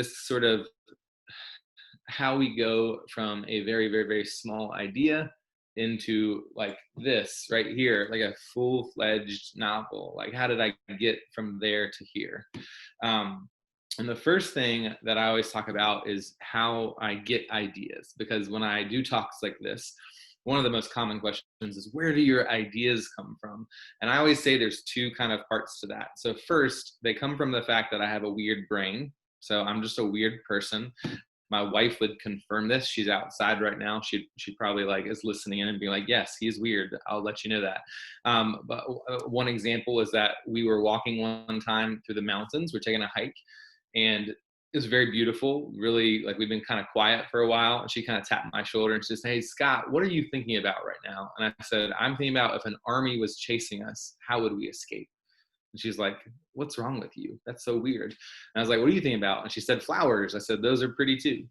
this sort of how we go from a very, very, very small idea into like this right here, like a full-fledged novel. Like, how did I get from there to here? And the first thing that I always talk about is how I get ideas, because when I do talks like this, one of the most common questions is, where do your ideas come from? And I always say there's two kind of parts to that. So first, they come from the fact that I have a weird brain. So I'm just a weird person. My wife would confirm this. She's outside right now. She probably like is listening in and being like, yes, he's weird. I'll let you know that. But one example is that we were walking one time through the mountains. We're taking a hike, and it was very beautiful. Really, like, we've been kind of quiet for a while. And she kind of tapped my shoulder and she said, hey, Scott, what are you thinking about right now? And I said, I'm thinking about if an army was chasing us, how would we escape? And she's like, what's wrong with you? That's so weird. And I was like, what are you thinking about? And she said, flowers. I said, those are pretty too.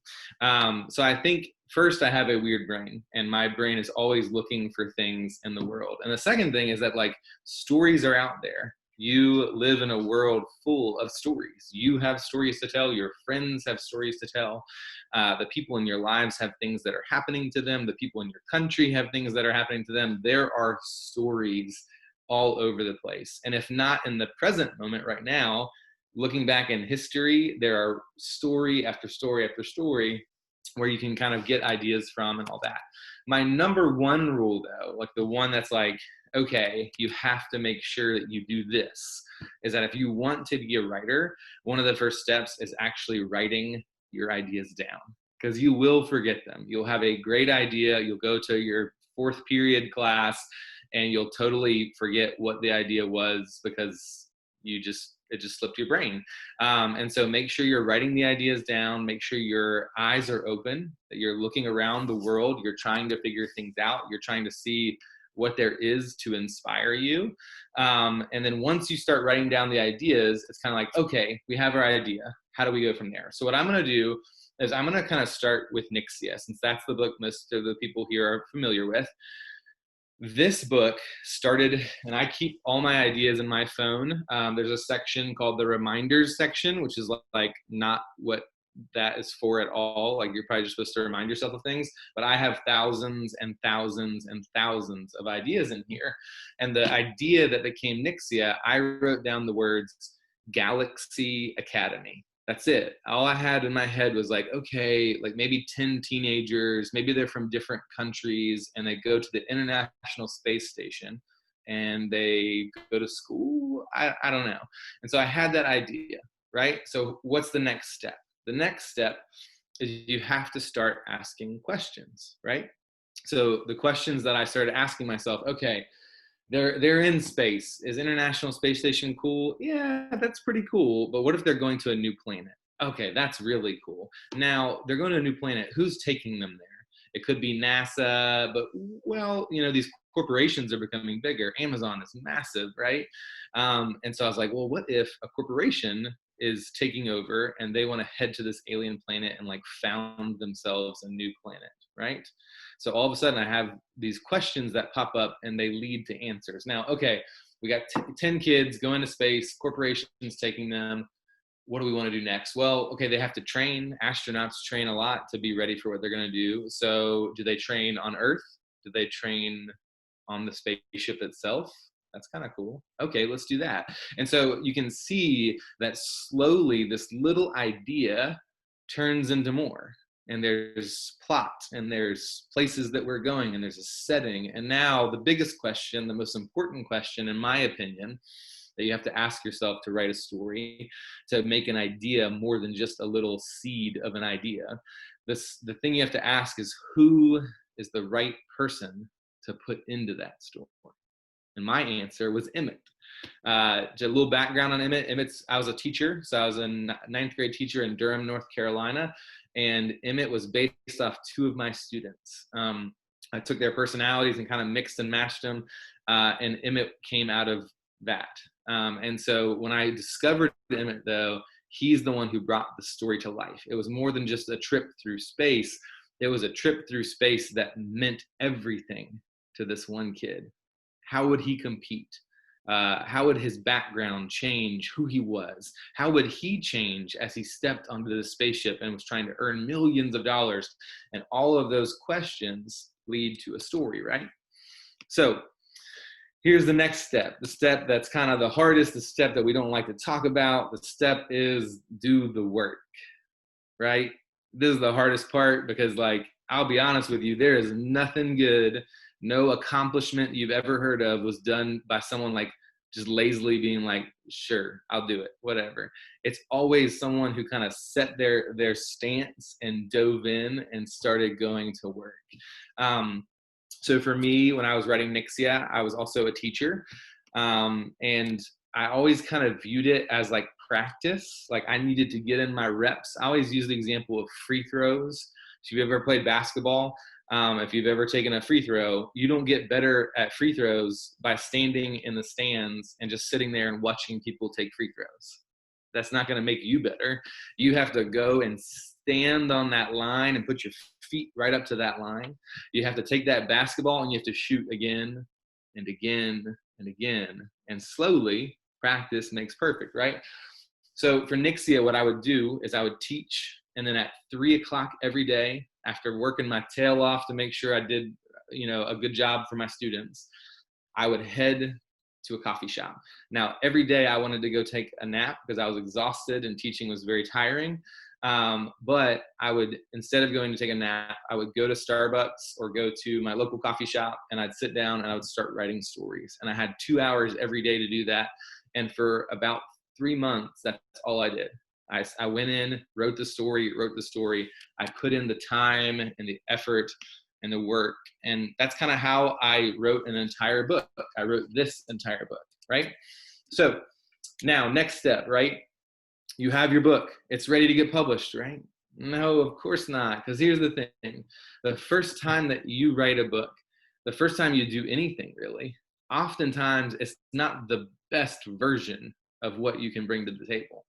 So I think first, I have a weird brain, and my brain is always looking for things in the world. And the second thing is that, like, stories are out there. You live in a world full of stories. You have stories to tell. Your friends have stories to tell. The people in your lives have things that are happening to them. The people in your country have things that are happening to them. There are stories all over the place. And if not in the present moment right now, looking back in history, there are story after story after story where you can kind of get ideas from and all that. My number one rule, though, like the one that's like, okay, you have to make sure that you do this, is that if you want to be a writer, one of the first steps is actually writing your ideas down, because you will forget them. You'll have a great idea. You'll go to your fourth period class and you'll totally forget what the idea was because it just slipped your brain. And so make sure you're writing the ideas down. Make sure your eyes are open, that you're looking around the world. You're trying to figure things out. You're trying to see what there is to inspire you. And then once you start writing down the ideas, it's kind of like, okay, we have our idea. How do we go from there? So what I'm going to do is I'm going to kind of start with Nixia, since that's the book most of the people here are familiar with. This book started, and I keep all my ideas in my phone. There's a section called the reminders section, which is like not what that is for at all. Like, you're probably just supposed to remind yourself of things, but I have thousands and thousands and thousands of ideas in here. And the idea that became Nixia, I wrote down the words Galaxy Academy. That's it. All I had in my head was like, okay, like maybe 10 teenagers, maybe they're from different countries, and they go to the International Space Station and they go to school. I don't know. And so I had that idea, right? So what's the next step? The next step is you have to start asking questions, right? So the questions that I started asking myself, okay, they're in space. Is International Space Station cool? Yeah, that's pretty cool. But what if they're going to a new planet? Okay, that's really cool. Now, they're going to a new planet. Who's taking them there? It could be NASA, but, well, these corporations are becoming bigger. Amazon is massive, right? And so I was like, well, what if a corporation is taking over and they want to head to this alien planet and like found themselves a new planet, right? So all of a sudden I have these questions that pop up and they lead to answers. Now, okay, we got 10 kids going to space, corporations taking them. What do we want to do next? Well, okay, they have to train. Astronauts train a lot to be ready for what they're going to do. So do they train on Earth? Do they train on the spaceship itself? That's kind of cool. Okay, let's do that. And so you can see that slowly this little idea turns into more. And there's plot, and there's places that we're going, and there's a setting. And now the biggest question, the most important question, in my opinion, that you have to ask yourself to write a story, to make an idea more than just a little seed of an idea. The thing you have to ask is, who is the right person to put into that story? And my answer was Emmett. Just a little background on Emmett. I was a teacher, so I was a ninth grade teacher in Durham, North Carolina, and Emmett was based off two of my students. I took their personalities and kind of mixed and matched them, and Emmett came out of that. And so when I discovered Emmett, though, he's the one who brought the story to life. It was more than just a trip through space. It was a trip through space that meant everything to this one kid. How would he compete? How would his background change who he was? How would he change as he stepped onto the spaceship and was trying to earn millions of dollars? And all of those questions lead to a story, right? So here's the next step, the step that's kind of the hardest, the step that we don't like to talk about. The step is do the work, right? This is the hardest part because, like, I'll be honest with you, there is nothing good, no accomplishment you've ever heard of was done by someone like just lazily being like, sure, I'll do it, whatever. It's always someone who kind of set their stance and dove in and started going to work. So for me, when I was writing Nixia, I was also a teacher. And I always kind of viewed it as like practice. Like I needed to get in my reps. I always use the example of free throws. If you've ever played basketball, if you've ever taken a free throw, you don't get better at free throws by standing in the stands and just sitting there and watching people take free throws. That's not going to make you better. You have to go and stand on that line and put your feet right up to that line. You have to take that basketball and you have to shoot again and again and again. And slowly, practice makes perfect, right? So for Nixia, what I would do is I would teach, and then at 3 o'clock every day, after working my tail off to make sure I did, a good job for my students, I would head to a coffee shop. Now, every day I wanted to go take a nap because I was exhausted and teaching was very tiring. But I would, instead of going to take a nap, I would go to Starbucks or go to my local coffee shop, and I'd sit down and I would start writing stories. And I had 2 hours every day to do that. And for about 3 months, that's all I did. I went in, wrote the story. I put in the time and the effort and the work. And that's kind of how I wrote an entire book. I wrote this entire book, right? So now, next step, right? You have your book. It's ready to get published, right? No, of course not. Because here's the thing. The first time that you write a book, the first time you do anything really, oftentimes it's not the best version of what you can bring to the table.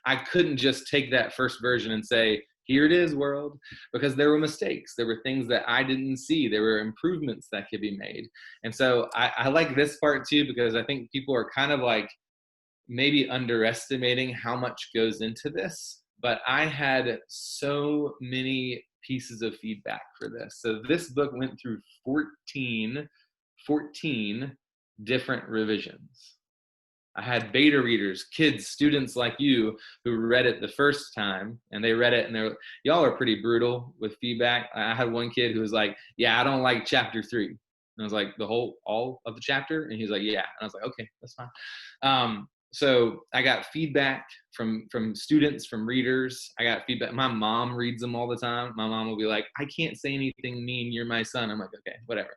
I couldn't just take that first version and say, here it is, world, because there were mistakes. There were things that I didn't see. There were improvements that could be made. And so I like this part too, because I think people are kind of like maybe underestimating how much goes into this. But I had so many pieces of feedback for this. So this book went through 14 different revisions. I had beta readers, kids, students like you who read it the first time, and they read it and they're, y'all are pretty brutal with feedback. I had one kid who was like, yeah, I don't like chapter 3. And I was like, all of the chapter? And he's like, yeah. And I was like, okay, that's fine. So I got feedback from students, from readers. I got feedback. My mom reads them all the time. My mom will be like, I can't say anything mean. You're my son. I'm like, okay, whatever.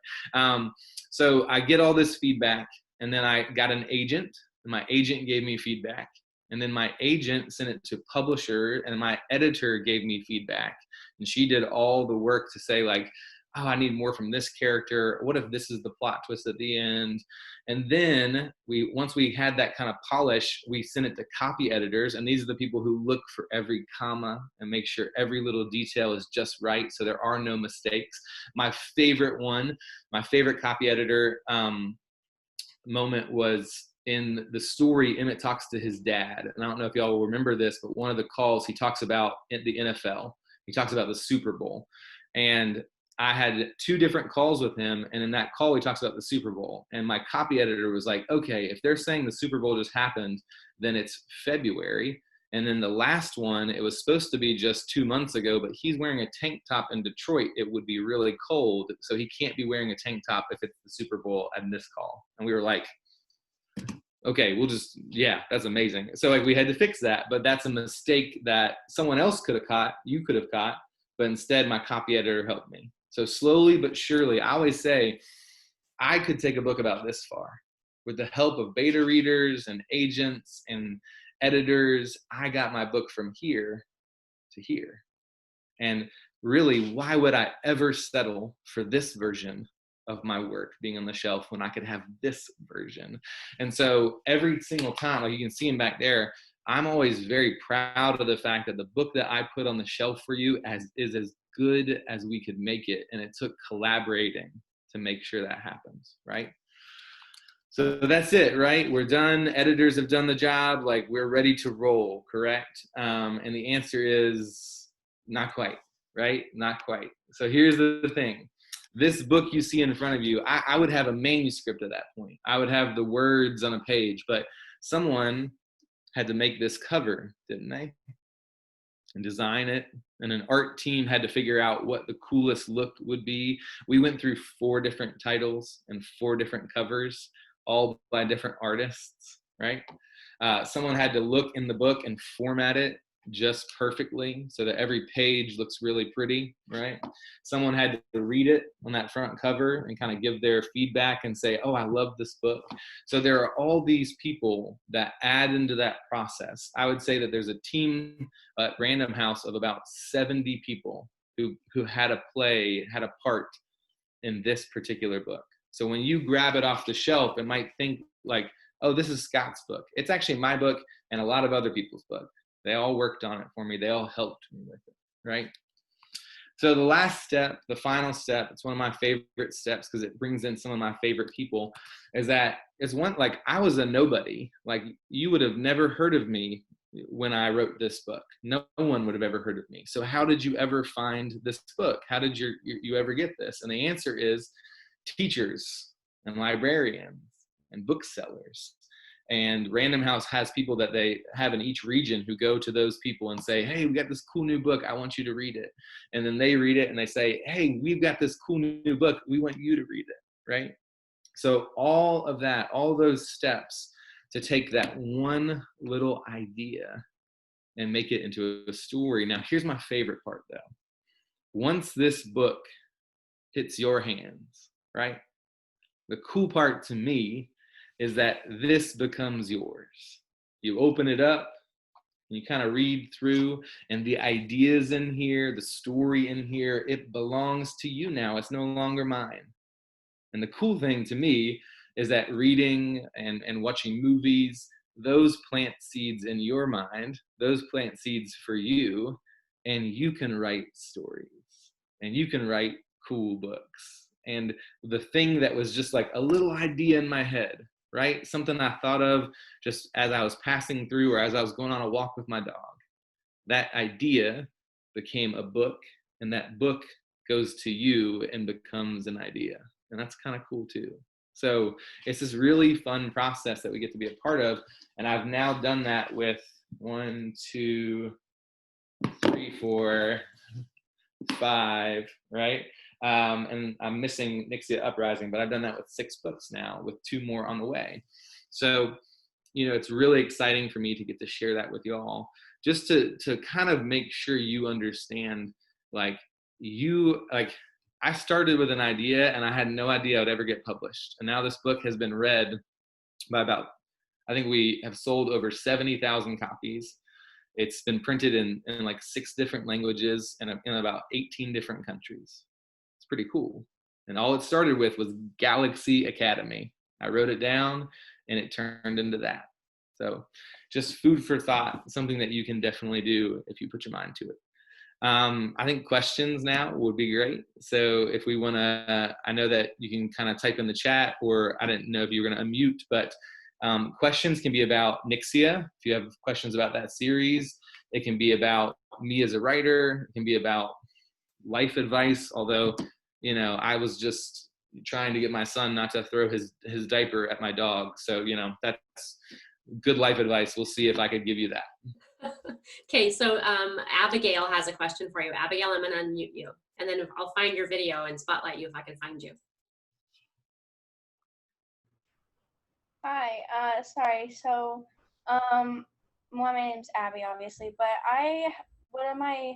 So I get all this feedback, and then I got an agent. And my agent gave me feedback, and then my agent sent it to publisher, and my editor gave me feedback, and she did all the work to say like, oh, I need more from this character. What if this is the plot twist at the end? And then once we had that kind of polish, we sent it to copy editors, and these are the people who look for every comma and make sure every little detail is just right, so there are no mistakes. My favorite copy editor moment was in the story. Emmett talks to his dad, and I don't know if y'all will remember this, but one of the calls he talks about the NFL. He talks about the Super Bowl, and I had 2 different calls with him, and in that call he talks about the Super Bowl, and my copy editor was like, okay, if they're saying the Super Bowl just happened, then it's February. And then the last one, it was supposed to be just 2 months ago, but he's wearing a tank top in Detroit. It would be really cold, so he can't be wearing a tank top if it's the Super Bowl at this call. And we were like, okay, yeah, that's amazing. So like we had to fix that, but that's a mistake that someone else could have caught, you could have caught, but instead my copy editor helped me. So slowly but surely, I always say, I could take a book about this far. With the help of beta readers and agents and editors, I got my book from here to here. And really, why would I ever settle for this version of my work being on the shelf when I could have this version? And so every single time, like you can see him back there, I'm always very proud of the fact that the book that I put on the shelf for you is as good as we could make it. And it took collaborating to make sure that happens, right? So that's it, right? We're done. Editors have done the job. Like, we're ready to roll, correct? And the answer is not quite, right? Not quite. So here's the thing. This book you see in front of you, I would have a manuscript at that point. I would have the words on a page, but someone had to make this cover, didn't they? And design it. And an art team had to figure out what the coolest look would be. We went through 4 different titles and 4 different covers, all by different artists, right? Someone had to look in the book and format it just perfectly so that every page looks really pretty, right? Someone had to read it on that front cover and kind of give their feedback and say, oh, I love this book. So there are all these people that add into that process. I would say that there's a team at Random House of about 70 people who had a part in this particular book. So when you grab it off the shelf, it might think like, oh, this is Scott's book. It's actually my book and a lot of other people's book. They all worked on it for me. They all helped me with it, right? So the last step, the final step, it's one of my favorite steps because it brings in some of my favorite people, is one, like, I was a nobody. Like, you would have never heard of me when I wrote this book. No one would have ever heard of me. So how did you ever find this book? How did you ever get this? And the answer is teachers and librarians and booksellers. And Random House has people that they have in each region who go to those people and say, hey, we got this cool new book. I want you to read it. And then they read it and they say, hey, we've got this cool new book. We want you to read it, right? So all of that, all those steps to take that one little idea and make it into a story. Now, here's my favorite part, though. Once this book hits your hands, right? The cool part to me is that this becomes yours. You open it up, and you kind of read through, and the ideas in here, the story in here, it belongs to you now. It's no longer mine. And the cool thing to me is that reading and watching movies, those plant seeds in your mind, those plant seeds for you, and you can write stories, and you can write cool books. And the thing that was just like a little idea in my head, right? Something I thought of just as I was passing through or as I was going on a walk with my dog. That idea became a book, and that book goes to you and becomes an idea. And that's kind of cool too. So it's this really fun process that we get to be a part of. And I've now done that with 1, 2, 3, 4, 5, right? And I'm missing Nixia Uprising, but I've done that with 6 books now, with 2 more on the way. So, it's really exciting for me to get to share that with you all, just to kind of make sure you understand, I started with an idea and I had no idea I would ever get published. And now this book has been read by I think we have sold over 70,000 copies. It's been printed in like 6 different languages and in about 18 different countries. It's pretty cool. And all it started with was Galaxy Academy. I wrote it down and it turned into that. So just food for thought, something that you can definitely do if you put your mind to it. I think questions now would be great. So if we want to, I know that you can kind of type in the chat, or I didn't know if you were going to unmute, but questions can be about Nixia. If you have questions about that series, it can be about me as a writer. It can be about life advice. Although, I was just trying to get my son not to throw his diaper at my dog. So, that's good life advice. We'll see if I could give you that. Okay, so Abigail has a question for you. Abigail, I'm going to unmute you, and then I'll find your video and spotlight you if I can find you. Hi, sorry. So, my name's Abby, obviously, but one of my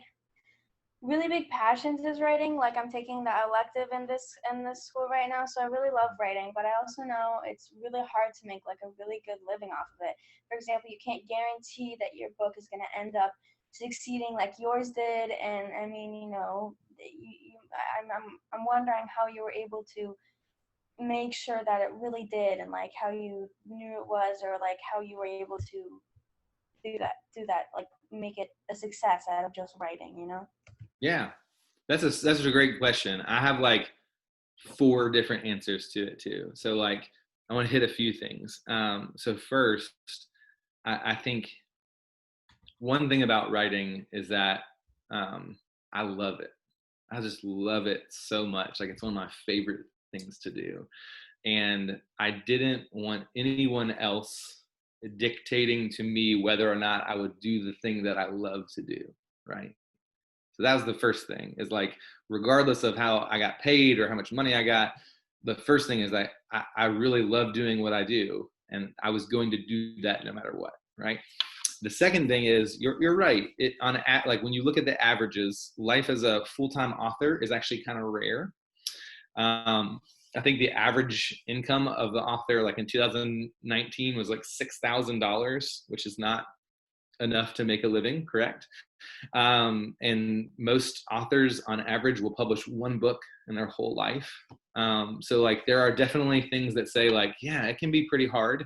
really big passions is writing. Like, I'm taking the elective in this school right now, so I really love writing, but I also know it's really hard to make like a really good living off of it. For example, you can't guarantee that your book is going to end up succeeding like yours did, and I mean, I'm wondering how you were able to make sure that it really did, and like how you knew it was, or like how you were able to do that, like make it a success out of just writing, Yeah, that's a great question. I have like 4 different answers to it too. So like I want to hit a few things. So first, I think one thing about writing is that I love it. I just love it so much. Like, it's one of my favorite things to do. And I didn't want anyone else dictating to me whether or not I would do the thing that I love to do, right? So that was the first thing, is like, regardless of how I got paid or how much money I got, the first thing is that I really love doing what I do, and I was going to do that no matter what, right? The second thing is, you're right. Like, when you look at the averages, life as a full-time author is actually kind of rare. I think the average income of the author, like in 2019, was like $6,000, which is not enough to make a living, correct? And most authors on average will publish one book in their whole life. So like, there are definitely things that say like, yeah, it can be pretty hard.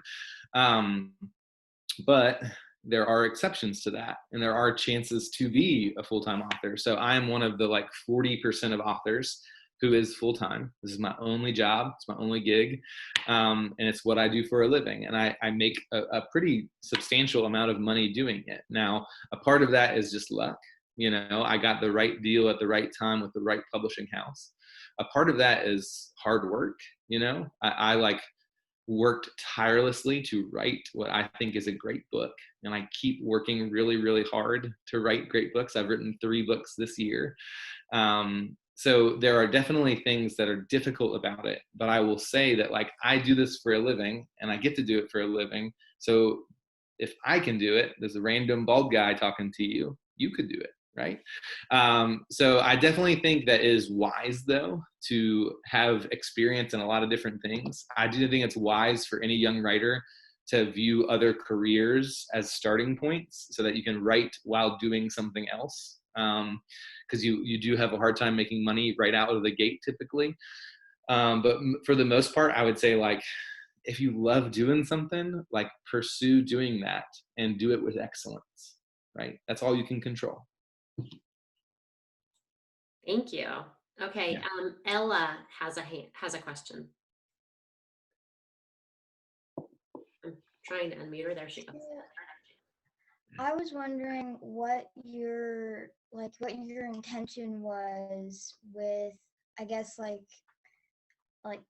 But there are exceptions to that, and there are chances to be a full-time author. So I'm one of the like 40% of authors who is full-time. This is my only job. It's my only gig. And it's what I do for a living. And I make a pretty substantial amount of money doing it. Now, a part of that is just luck. You know, I got the right deal at the right time with the right publishing house. A part of that is hard work. You know, I like worked tirelessly to write what I think is a great book. And I keep working really, really hard to write great books. I've written 3 books this year. So there are definitely things that are difficult about it, but I will say that like, I do this for a living, and I get to do it for a living. So if I can do it, there's a random bald guy talking to you, you could do it, right? So I definitely think that it is wise, though, to have experience in a lot of different things. I do think it's wise for any young writer to view other careers as starting points, so that you can write while doing something else. Because you do have a hard time making money right out of the gate typically. But for the most part, I would say like, if you love doing something, like, pursue doing that and do it with excellence, right? That's all you can control. Thank you. Okay, Yeah. Ella has a question. I'm trying to unmute her. There she goes. I was wondering what your intention was with, I guess, like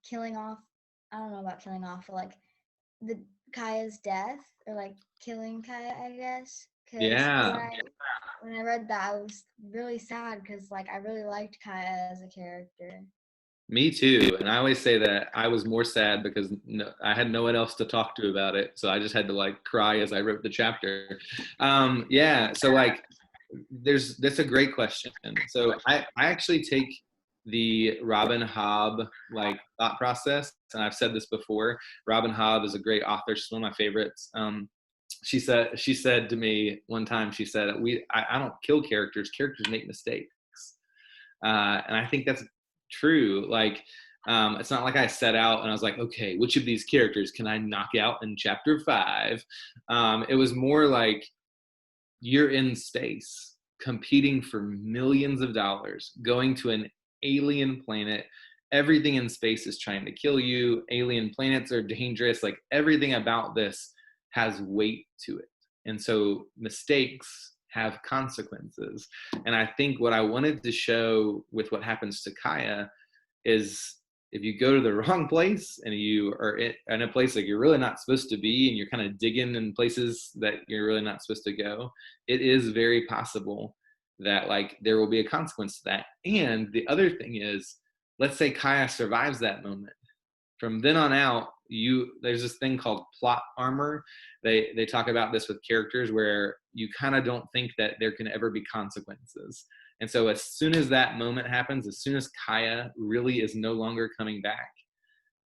killing off, I don't know about killing off, but like the Kaya's death, or like killing Kaya, I guess. Because Yeah. when I read that, I was really sad, because like I really liked Kaya as a character. Me too. And I always say that I was more sad because I had no one else to talk to about it. So I just had to like cry as I wrote the chapter. Yeah. So like, that's a great question. So I actually take the Robin Hobb like thought process, and I've said this before. Robin Hobb is a great author. She's one of my favorites. She said to me one time, she said, I don't kill characters. Characters make mistakes. And I think that's true. Like, it's not like I set out and I was like, okay, which of these characters can I knock out in chapter 5? It was more like, you're in space competing for millions of dollars, going to an alien planet. Everything in space is trying to kill you. Alien planets are dangerous. Like, everything about this has weight to it. And so mistakes have consequences. And I think what I wanted to show with what happens to Kaya is, if you go to the wrong place and you are in a place like you're really not supposed to be, and you're kind of digging in places that you're really not supposed to go, it is very possible that like there will be a consequence to that. And the other thing is, let's say Kaya survives that moment. From then on out, there's this thing called plot armor. They talk about this with characters, where you kind of don't think that there can ever be consequences. And so as soon as that moment happens, as soon as Kaya really is no longer coming back,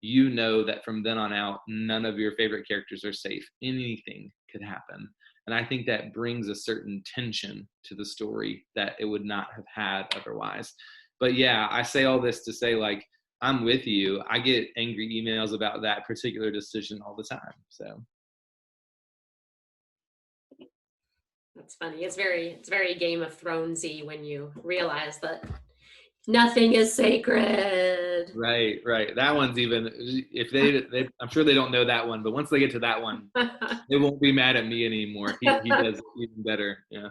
you know that from then on out, none of your favorite characters are safe. Anything could happen. And I think that brings a certain tension to the story that it would not have had otherwise. But yeah, I say all this to say, like, I'm with you. I get angry emails about that particular decision all the time. So That's funny. It's very Game of Thronesy when you realize that Nothing is sacred. Right. That one's even, if they I'm sure they don't know that one, but once they get to that one, they won't be mad at me anymore. He does even better. Yeah.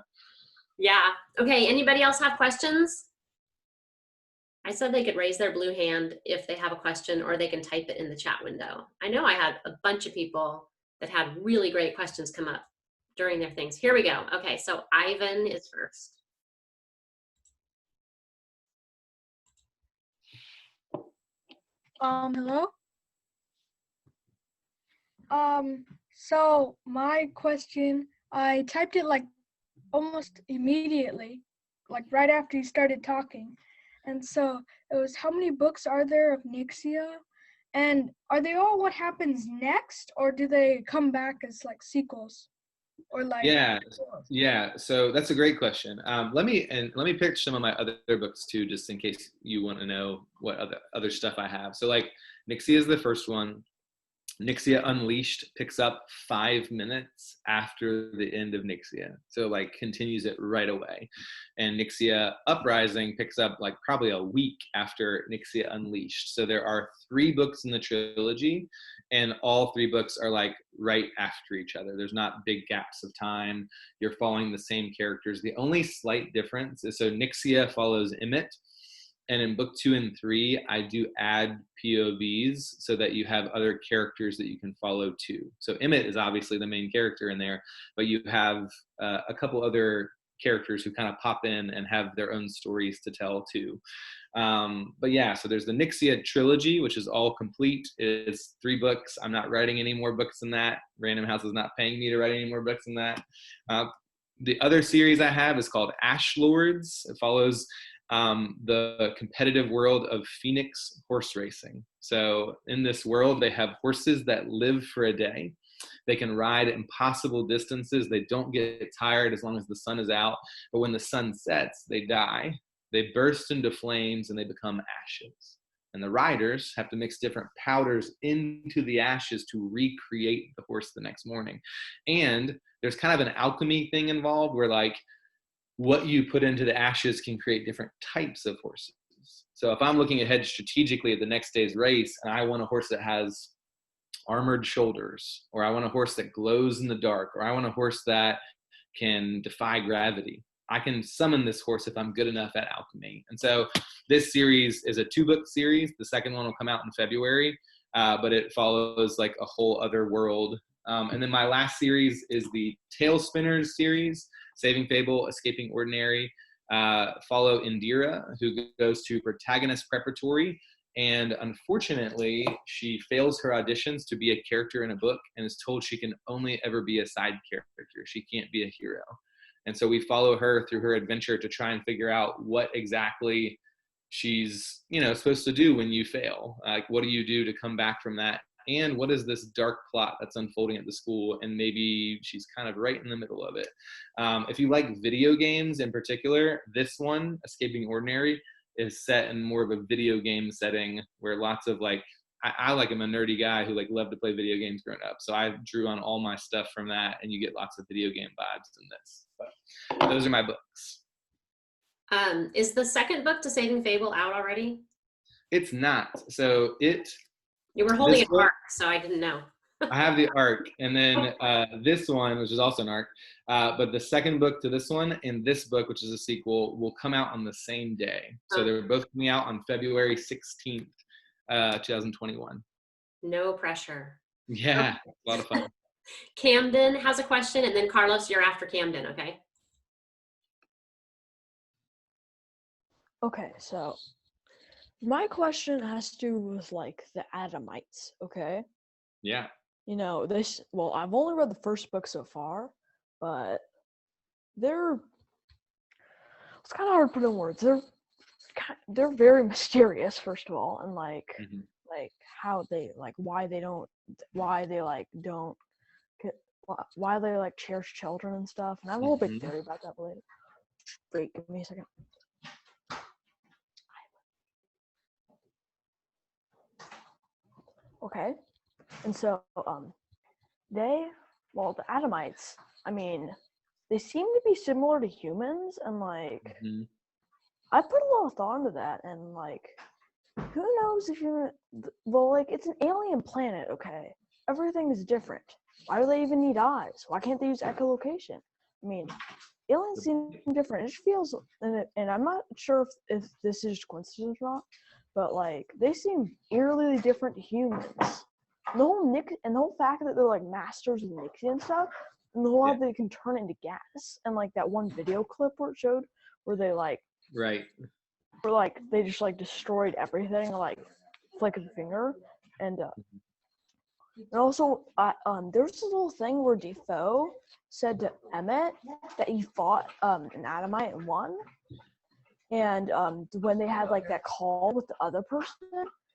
Yeah. Okay. Anybody else have questions? I said they could raise their blue hand if they have a question, or they can type it in the chat window. I know I had a bunch of people that had really great questions come up during their things. Here we go. Okay. So Ivan is first. Hello? So my question, I typed it like almost immediately, like right after you started talking. And so it was, how many books are there of Nixia? And are they all what happens next, or do they come back as like sequels? Or like Yeah. So that's a great question. Let me pitch some of my other books too, just in case you want to know what other stuff I have. So like Nixia is the first one. Nixia Unleashed picks up 5 minutes after the end of Nixia. So like continues it right away. And Nixia Uprising picks up like probably a week after Nixia Unleashed. So there are 3 books in the trilogy, and all 3 books are like right after each other. There's not big gaps of time. You're following the same characters. The only slight difference is, so Nixia follows Emmett, and in book 2 and 3, I do add POVs so that you have other characters that you can follow too. So Emmett is obviously the main character in there, but you have a couple other characters who kind of pop in and have their own stories to tell too. But yeah, so there's the Nixia trilogy, which is all complete. It's 3 books. I'm not writing any more books than that. Random House is not paying me to write any more books than that. The other series I have is called Ashlords. It follows the competitive world of Phoenix horse racing. So in this world, they have horses that live for a day. They can ride impossible distances. They don't get tired as long as the sun is out. But when the sun sets, they die. They burst into flames and they become ashes. And the riders have to mix different powders into the ashes to recreate the horse the next morning. And there's kind of an alchemy thing involved where like what you put into the ashes can create different types of horses. So if I'm looking ahead strategically at the next day's race and I want a horse that has armored shoulders, or I want a horse that glows in the dark, or I want a horse that can defy gravity, I can summon this horse if I'm good enough at alchemy. And so this series is a 2-book series. The second one will come out in February, but it follows like a whole other world. And then my last series is the Tail Spinners series, Saving Fable, Escaping Ordinary. Follow Indira, who goes to protagonist preparatory. And unfortunately, she fails her auditions to be a character in a book and is told she can only ever be a side character. She can't be a hero. And so we follow her through her adventure to try and figure out what exactly she's, supposed to do when you fail. Like, what do you do to come back from that? And what is this dark plot that's unfolding at the school? And maybe she's kind of right in the middle of it. If you like video games in particular, this one, Escaping Ordinary, is set in more of a video game setting where lots of like, I like, I'm a nerdy guy who like loved to play video games growing up. So I drew on all my stuff from that, and you get lots of video game vibes in this. But those are my books. Is the second book to Saving Fable out already? It's not. So You were holding an arc, so I didn't know. I have the arc, and then this one, which is also an arc, but the second book to this one and this book, which is a sequel, will come out on the same day. So they're both coming out on February 16th, 2021. No pressure. Yeah, a lot of fun. Camden has a question, and then Carlos, you're after Camden, okay? Okay, so my question has to do with like the Adamites, okay? Yeah. I've only read the first book so far, but it's kind of hard to put in words. They're very mysterious, first of all, and like how they like why they cherish children and stuff. And I have a whole big theory about that later. Wait, give me a second. Okay, and so the Adamites, I mean, they seem to be similar to humans, and like I put a lot of thought into that, and like, who knows if you're, well, like, it's an alien planet, okay? Everything is different. Why do they even need eyes? Why can't they use echolocation? I mean, aliens seem different. It just feels, and I'm not sure if this is coincidence or not, but like, they seem eerily different to humans. The whole fact that they're like masters of Nixia and stuff, and the whole how they can turn it into gas, and like that one video clip where it showed where they like, Right. where like they just like destroyed everything, like flick of the finger, and also there was this little thing where Defoe said to Emmett that he fought an Adamite and won, and when they had like that call with the other person.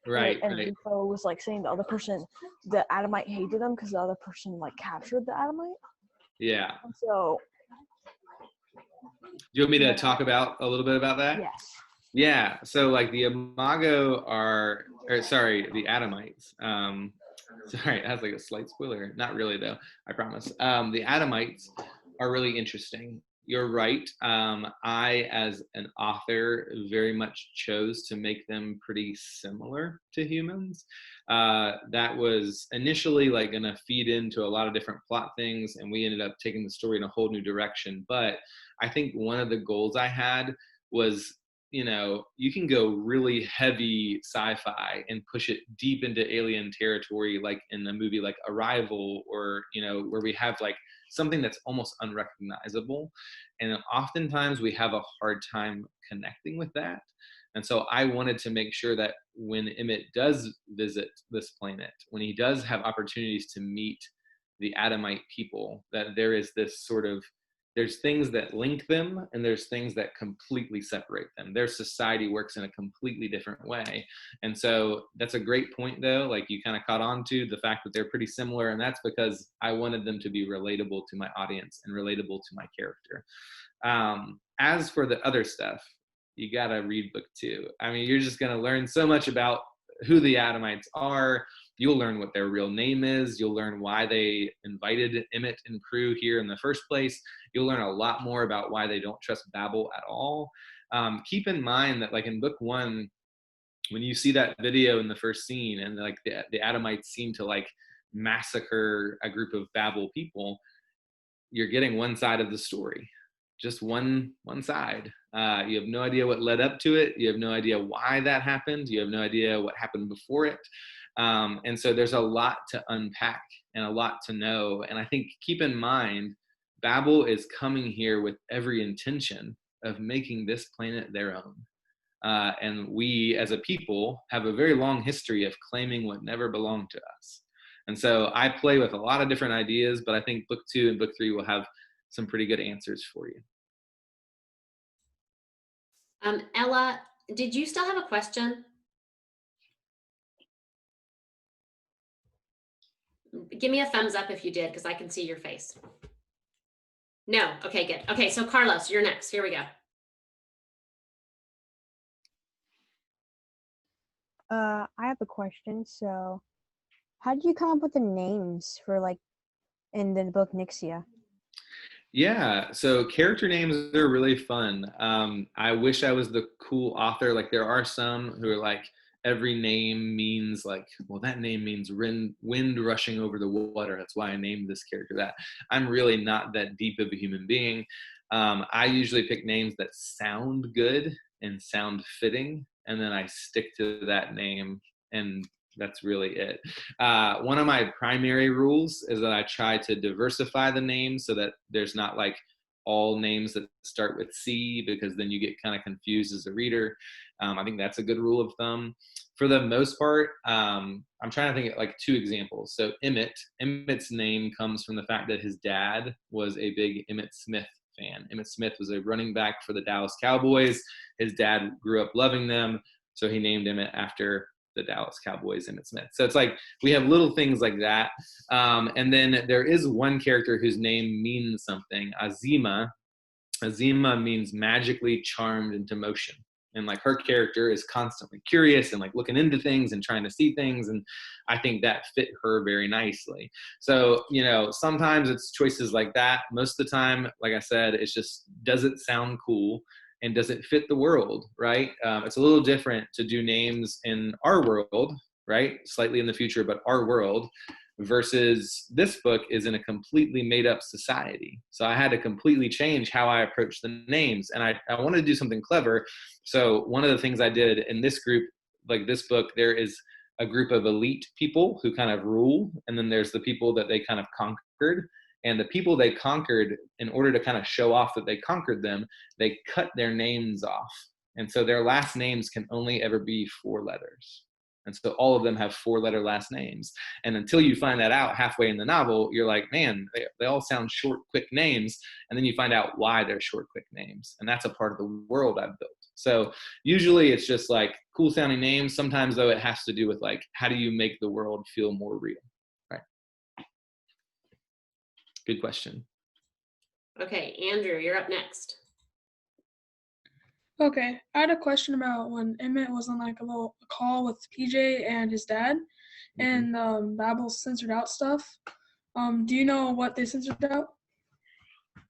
Right. And Defoe was like saying the other person, the Adamite hated him because the other person like captured the Adamite. Yeah. And so. Do you want me to talk about a little bit about that? Yes. Yeah. So like the Imago the Adamites. Sorry, it has like a slight spoiler. Not really though, I promise. The Adamites are really interesting. You're right. I, as an author, very much chose to make them pretty similar to humans. That was initially like going to feed into a lot of different plot things, and we ended up taking the story in a whole new direction. But I think one of the goals I had was, you can go really heavy sci-fi and push it deep into alien territory, like in a movie like Arrival, or, where we have like something that's almost unrecognizable. And oftentimes we have a hard time connecting with that. And so I wanted to make sure that when Emmett does visit this planet, when he does have opportunities to meet the Adamite people, that there is this sort of, there's things that link them and there's things that completely separate them. Their society works in a completely different way. And so that's a great point though, like you kind of caught on to the fact that they're pretty similar, and that's because I wanted them to be relatable to my audience and relatable to my character. As for the other stuff, you gotta read book 2. I mean, you're just gonna learn so much about who the Adamites are. You'll learn what their real name is. You'll learn why they invited Emmett and crew here in the first place. You'll learn a lot more about why they don't trust Babel at all. Keep in mind that like in book 1, when you see that video in the first scene and like the Adamites seem to like massacre a group of Babel people, you're getting one side of the story, just one side. You have no idea what led up to it. You have no idea why that happened. You have no idea what happened before it. And so there's a lot to unpack and a lot to know. And I think keep in mind, Babel is coming here with every intention of making this planet their own. And we as a people have a very long history of claiming what never belonged to us. And so I play with a lot of different ideas, but I think book 2 and book 3 will have some pretty good answers for you. Ella, did you still have a question? Give me a thumbs up if you did, because I can see your face. No, okay, good. Okay, so Carlos, you're next. Here we go. I have a question. So, how did you come up with the names for like in the book Nixia? Yeah, so character names are really fun. I wish I was the cool author. Like there are some who are like, every name means like, well, that name means wind rushing over the water. That's why I named this character that. I'm really not that deep of a human being. I usually pick names that sound good and sound fitting, and then I stick to that name, and that's really it. One of my primary rules is that I try to diversify the names so that there's not like all names that start with C, because then you get kind of confused as a reader. I think that's a good rule of thumb. For the most part, I'm trying to think of like 2 examples. So Emmett's name comes from the fact that his dad was a big Emmitt Smith fan. Emmitt Smith was a running back for the Dallas Cowboys. His dad grew up loving them, so he named Emmett after the Dallas Cowboys, Emmitt Smith. So it's like we have little things like that. And then there is one character whose name means something. Azima means magically charmed into motion. And like her character is constantly curious and like looking into things and trying to see things. And I think that fit her very nicely. So, sometimes it's choices like that. Most of the time, like I said, it's just, does it sound cool? and does it fit the world, right? It's a little different to do names in our world, right? Slightly in the future, but our world, versus this book is in a completely made up society. So I had to completely change how I approach the names. And I wanted to do something clever. So one of the things I did in this group, like this book, there is a group of elite people who kind of rule. And then there's the people that they kind of conquered. And the people they conquered, in order to kind of show off that they conquered them, they cut their names off. And so their last names can only ever be 4 letters. And so all of them have 4-letter last names. And until you find that out halfway in the novel, you're like, man, they all sound short, quick names. And then you find out why they're short, quick names. And that's a part of the world I've built. So usually it's just like cool sounding names. Sometimes though, it has to do with like, how do you make the world feel more real? Right. Good question. Okay, Andrew, you're up next. Okay, I had a question about when Emmett was on like a little call with PJ and his dad, and Babel censored out stuff. Do you know what they censored out?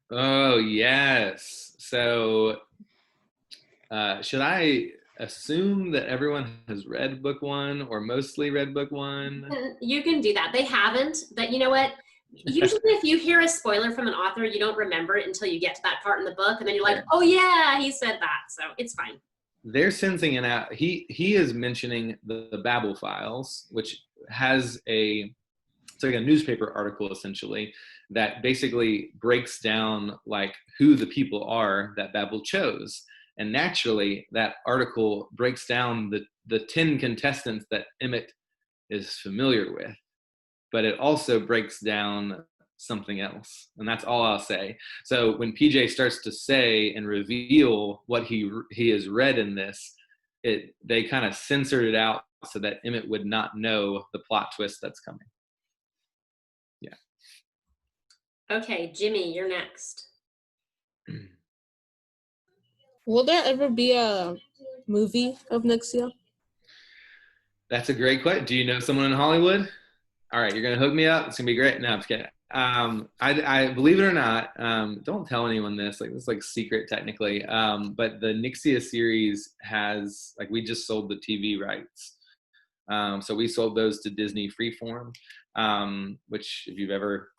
Oh, yes. So should I assume that everyone has read book 1 or mostly read book 1? You can do that. They haven't, but you know what? Usually if you hear a spoiler from an author, you don't remember it until you get to that part in the book, and then you're like, oh yeah, he said that, so it's fine. They're sensing it out. He is mentioning the Babel files, which has it's like a newspaper article essentially that basically breaks down like who the people are that Babel chose. And naturally that article breaks down the 10 contestants that Emmett is familiar with. But it also breaks down something else. And that's all I'll say. So when PJ starts to say and reveal what he has read in this, they kind of censored it out so that Emmett would not know the plot twist that's coming. Yeah. Okay, Jimmy, you're next. Will there ever be a movie of Nixia? That's a great question. Do you know someone in Hollywood? All right, you're gonna hook me up. It's gonna be great. No, I'm just kidding. I believe it or not, don't tell anyone this. Like this is like secret technically. But the Nixia series has like we just sold the TV rights. So we sold those to Disney Freeform, which if you've ever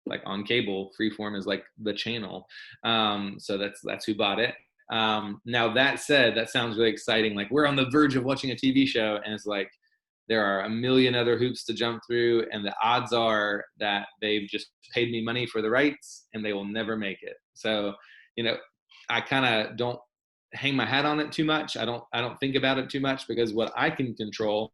like on cable, Freeform is like the channel. So that's who bought it. Now that said, that sounds really exciting. Like we're on the verge of watching a TV show, and it's like there are a million other hoops to jump through, and the odds are that they've just paid me money for the rights and they will never make it. So, you know, I kind of don't hang my hat on it too much. I don't think about it too much, because what I can control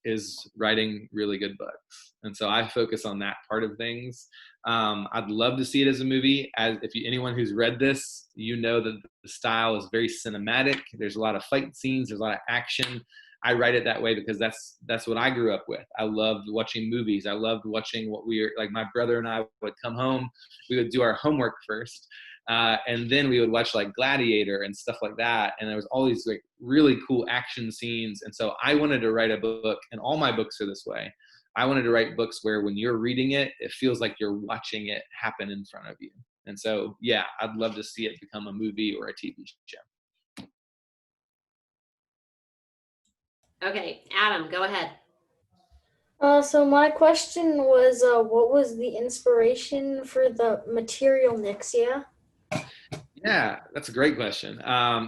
is writing really good books. And so I focus on that part of things. I'd love to see it as a movie. Anyone who's read this, you know that the style is very cinematic. There's a lot of fight scenes. There's a lot of action. I write it that way because that's what I grew up with. I loved watching movies. I loved watching like my brother and I would come home. We would do our homework first. And then we would watch like Gladiator and stuff like that. And there was all these like really cool action scenes. And so I wanted to write a book, and all my books are this way. I wanted to write books where when you're reading it, it feels like you're watching it happen in front of you. And so, yeah, I'd love to see it become a movie or a TV show. Okay, Adam, go ahead. So my question was, what was the inspiration for the material Nixia? Yeah, that's a great question.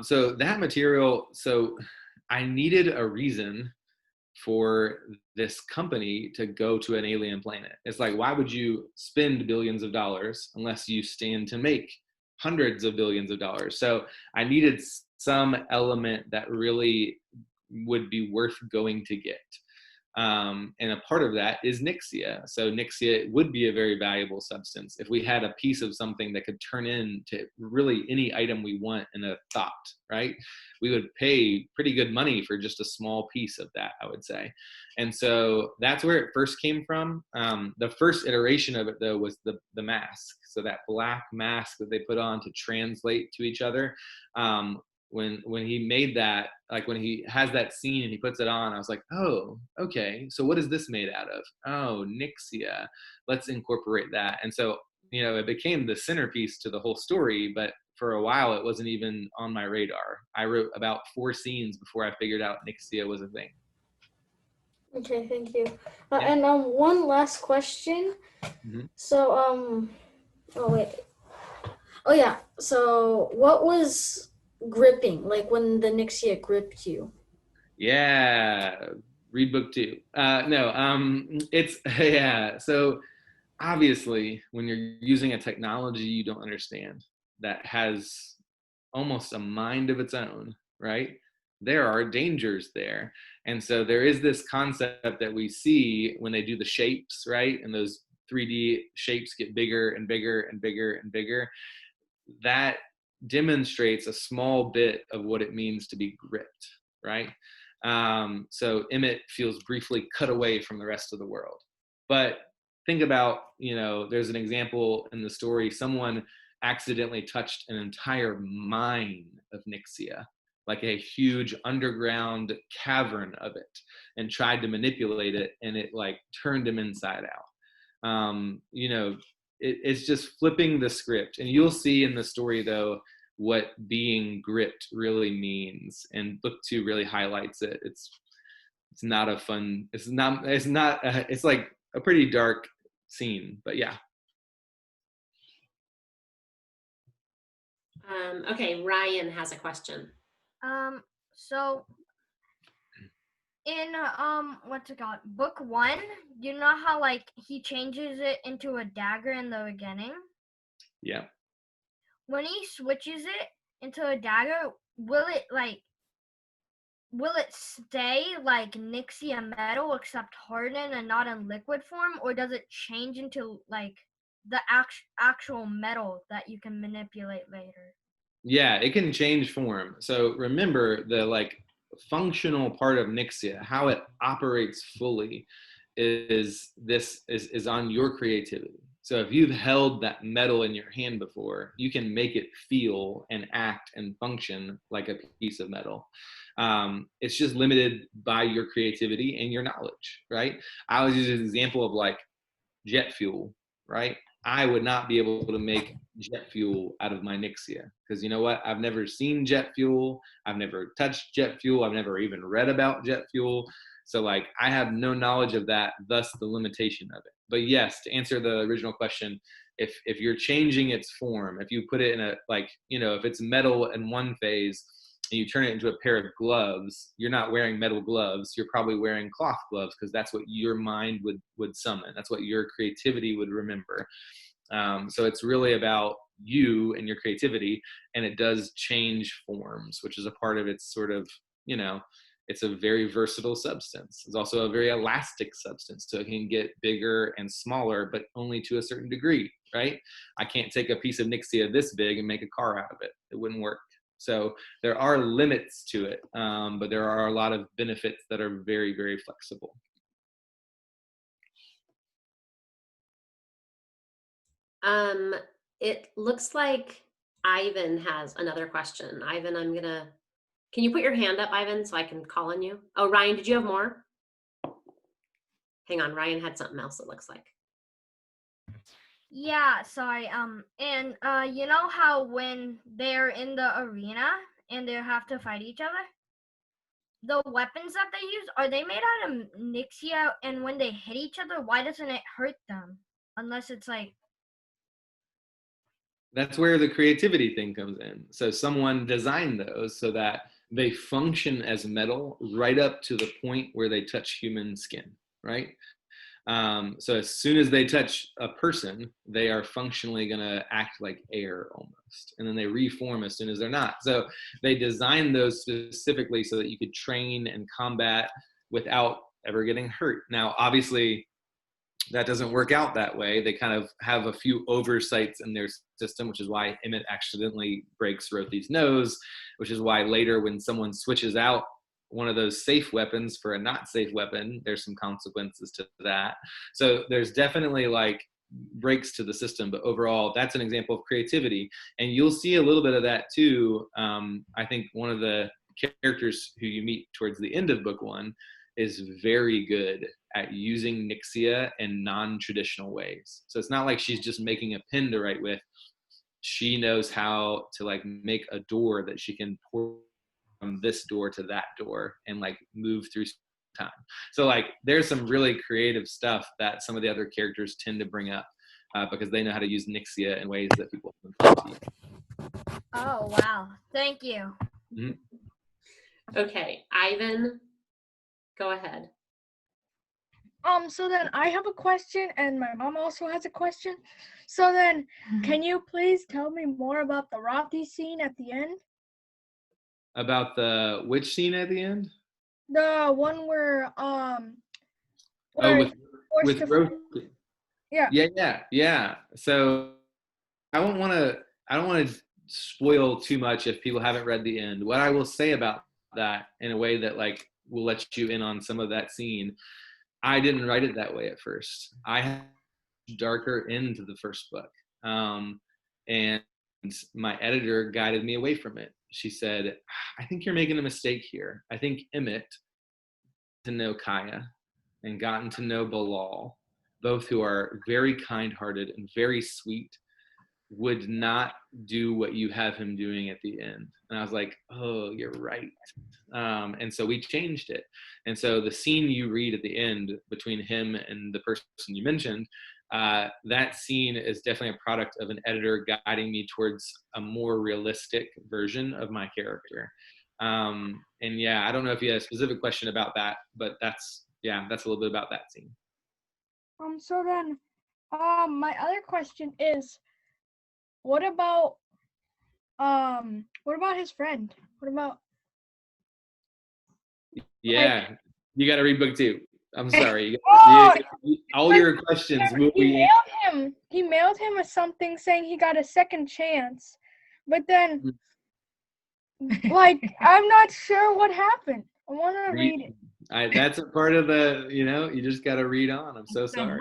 So that material, I needed a reason for this company to go to an alien planet. It's like, why would you spend billions of dollars unless you stand to make hundreds of billions of dollars? So I needed some element that really would be worth going to get. And a part of that is Nixia. So Nixia would be a very valuable substance if we had a piece of something that could turn into really any item we want in a thought, right? We would pay pretty good money for just a small piece of that, I would say. And so that's where it first came from. The first iteration of it, though, was the mask. So that black mask that they put on to translate to each other. When he made that, like when he has that scene and he puts it on, I was like, oh, okay. So what is this made out of? Oh, Nixia. Let's incorporate that. And so, it became the centerpiece to the whole story, but for a while, it wasn't even on my radar. I wrote about 4 scenes before I figured out Nixia was a thing. Okay, thank you. Yeah. And one last question. Mhm. So oh wait. Oh yeah. So what was gripping, like when the Nixia gripped you? Yeah, read book 2. It's yeah. So obviously, when you're using a technology you don't understand that has almost a mind of its own, right? There are dangers there. And so there is this concept that we see when they do the shapes, right? And those 3D shapes get bigger and bigger and bigger and bigger. That demonstrates a small bit of what it means to be gripped, right? So Emmett feels briefly cut away from the rest of the world. But think about, there's an example in the story, someone accidentally touched an entire mine of Nixia, like a huge underground cavern of it, and tried to manipulate it, and it like turned him inside out. It's just flipping the script. And you'll see in the story, though, what being gripped really means. And book 2 really highlights it. It's not a fun, it's like a pretty dark scene, but yeah. Okay, Ryan has a question. So in what's it called? Book 1, you know how like he changes it into a dagger in the beginning? Yeah. When he switches it into a dagger, will it stay like Nixia metal except hardened and not in liquid form, or does it change into like the actual metal that you can manipulate later? Yeah, it can change form. So remember, the like functional part of Nixia, how it operates fully, is on your creativity. So if you've held that metal in your hand before, you can make it feel and act and function like a piece of metal. It's just limited by your creativity and your knowledge, right? I always use an example of like jet fuel, right? I would not be able to make jet fuel out of my Nixia, because you know what? I've never seen jet fuel. I've never touched jet fuel. I've never even read about jet fuel. So like I have no knowledge of that, thus the limitation of it. But yes, to answer the original question, if you're changing its form, if you put it in a, like, if it's metal in one phase and you turn it into a pair of gloves, you're not wearing metal gloves. You're probably wearing cloth gloves, because that's what your mind would summon. That's what your creativity would remember. So it's really about you and your creativity, and it does change forms, which is a part of its sort of, it's a very versatile substance. It's also a very elastic substance, so it can get bigger and smaller, but only to a certain degree, right? I can't take a piece of Nixia this big and make a car out of it. It wouldn't work. So there are limits to it, but there are a lot of benefits that are very, very flexible. It looks like Ivan has another question. Ivan, can you put your hand up, Ivan, so I can call on you? Oh, Ryan, did you have more? Hang on, Ryan had something else, it looks like. Yeah, sorry. And you know how when they're in the arena and they have to fight each other, the weapons that they use, are they made out of Nixia? And when they hit each other, why doesn't it hurt them? Unless it's like... That's where the creativity thing comes in. So someone designed those so that they function as metal right up to the point where they touch human skin, right? So as soon as they touch a person, they are functionally going to act like air almost. And then they reform as soon as they're not. So they designed those specifically so that you could train and combat without ever getting hurt. Now, obviously, that doesn't work out that way. They kind of have a few oversights in their system, which is why Emmett accidentally breaks Rothy's nose, which is why later when someone switches out one of those safe weapons for a not safe weapon, there's some consequences to that. So there's definitely like breaks to the system, but overall that's an example of creativity. And you'll see a little bit of that too. I think one of the characters who you meet towards the end of book 1 is very good at using Nixia in non-traditional ways. So it's not like she's just making a pen to write with. she knows how to like make a door that she can pour from this door to that door and like move through time. So like there's some really creative stuff that some of the other characters tend to bring up because they know how to use Nixia in ways that people haven't thought to use. Oh, wow. Thank you. Mm-hmm. Okay, Ivan, go ahead. So then I have a question, and my mom also has a question. So then, can you please tell me more about the Rothy scene at the end? About the which scene at the end? The one where with Rosie. Yeah. So I don't want to spoil too much if people haven't read the end. What I will say about that in a way that like will let you in on some of that scene. I didn't write it that way at first. I had darker into the first book. And my editor guided me away from it. She said, I think you're making a mistake here. I think Emmett to know Kaya and gotten to know Bilal, both who are very kind-hearted and very sweet, would not do what you have him doing at the end. And I was like, oh, you're right. And so we changed it. And so the scene you read at the end between him and the person you mentioned, that scene is definitely a product of an editor guiding me towards a more realistic version of my character. And yeah, I don't know if you had a specific question about that, but that's a little bit about that scene. So then, my other question is, what about his friend? What about? Yeah, you got to read book 2. I'm sorry. All your questions will be. He mailed him something saying he got a second chance, but then, like, I'm not sure what happened. I want to read it. That's a part of the, you just got to read on. I'm so sorry.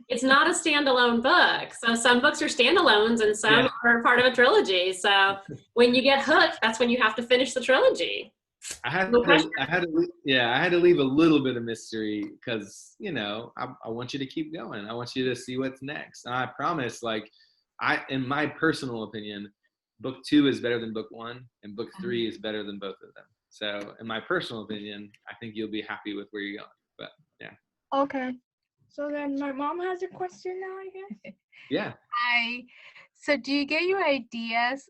It's not a standalone book. So some books are standalones and some are part of a trilogy. So when you get hooked, that's when you have to finish the trilogy. I had to leave a little bit of mystery because, I want you to keep going. I want you to see what's next. And I promise, in my personal opinion, book 2 is better than book 1 and book 3 is better than both of them. So in my personal opinion, I think you'll be happy with where you're going. But yeah. Okay. So then my mom has a question now, I guess. Yeah. Hi. So do you get your ideas?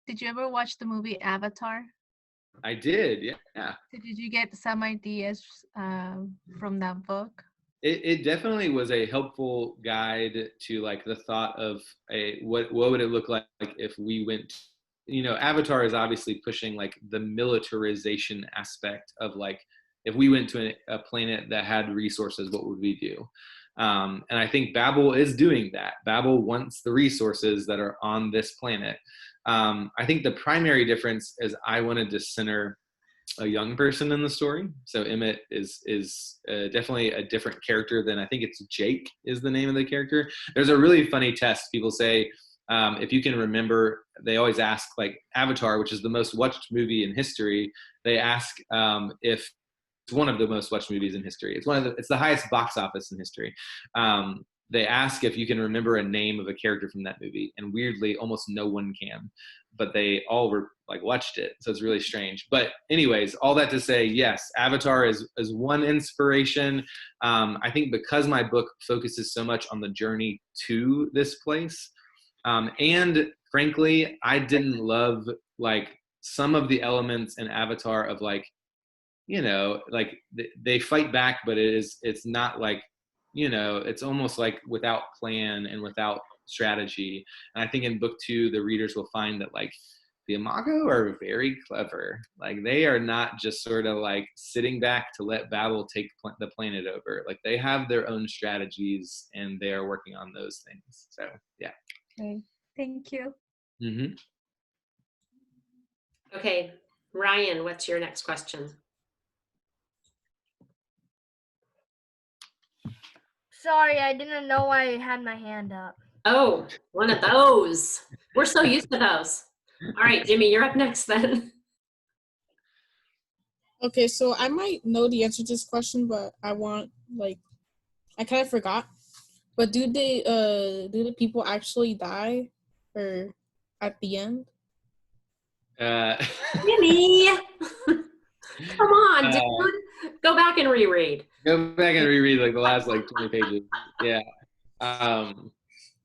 Did you ever watch the movie Avatar? I did, yeah. So did you get some ideas from that book? It definitely was a helpful guide to the thought of what would it look like if we went. Avatar is obviously pushing the militarization aspect of if we went to a planet that had resources, what would we do? And I think Babel is doing that. Babel wants the resources that are on this planet. I think the primary difference is I wanted to center a young person in the story. So Emmett is definitely a different character than, I think it's Jake is the name of the character. There's a really funny test. People say, if you can remember, they always ask Avatar, which is the most watched movie in history. They ask if it's one of the most watched movies in history. It's the highest box office in history. They ask if you can remember a name of a character from that movie, and weirdly, almost no one can. But they all were watched it, so it's really strange. But anyways, all that to say, yes, Avatar is one inspiration. I think because my book focuses so much on the journey to this place, and frankly, I didn't love some of the elements in Avatar of they fight back, but it's not it's almost without plan and without strategy. And I think in book 2, the readers will find that the Imago are very clever. They are not just sort of sitting back to let Babel take the planet over. They have their own strategies and they are working on those things. So yeah. Okay. Thank you. Mm-hmm. Okay, Ryan, what's your next question? Sorry, I didn't know I had my hand up. Oh, one of those. We're so used to those. All right, Jimmy, you're up next then. Okay, so I might know the answer to this question, but I kind of forgot. But do the people actually die or at the end? Jimmy, come on, dude. Go back and reread. Go back and reread like the last like 20 pages. Yeah.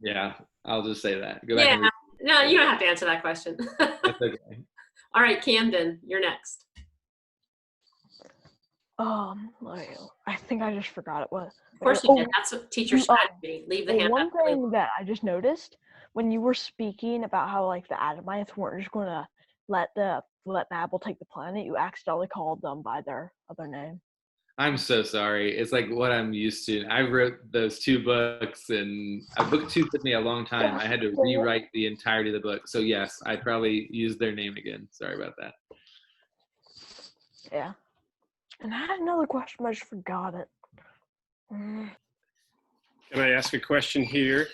Yeah, I'll just say that. Go back and read. No, you don't have to answer that question. That's okay. All right, Camden, you're next. I think I just forgot it was. Of course you did. That's what teacher strategy. Leave the hand One up. thing that I just noticed when you were speaking about how like the Adamites weren't just gonna let Babel take the planet, you accidentally called them by their other name. I'm so sorry. It's like what I'm used to. I wrote those 2 books, and book 2 took me a long time. I had to rewrite the entirety of the book. So yes, I probably used their name again. Sorry about that. Yeah. And I had another question, but I just forgot it. Can I ask a question here?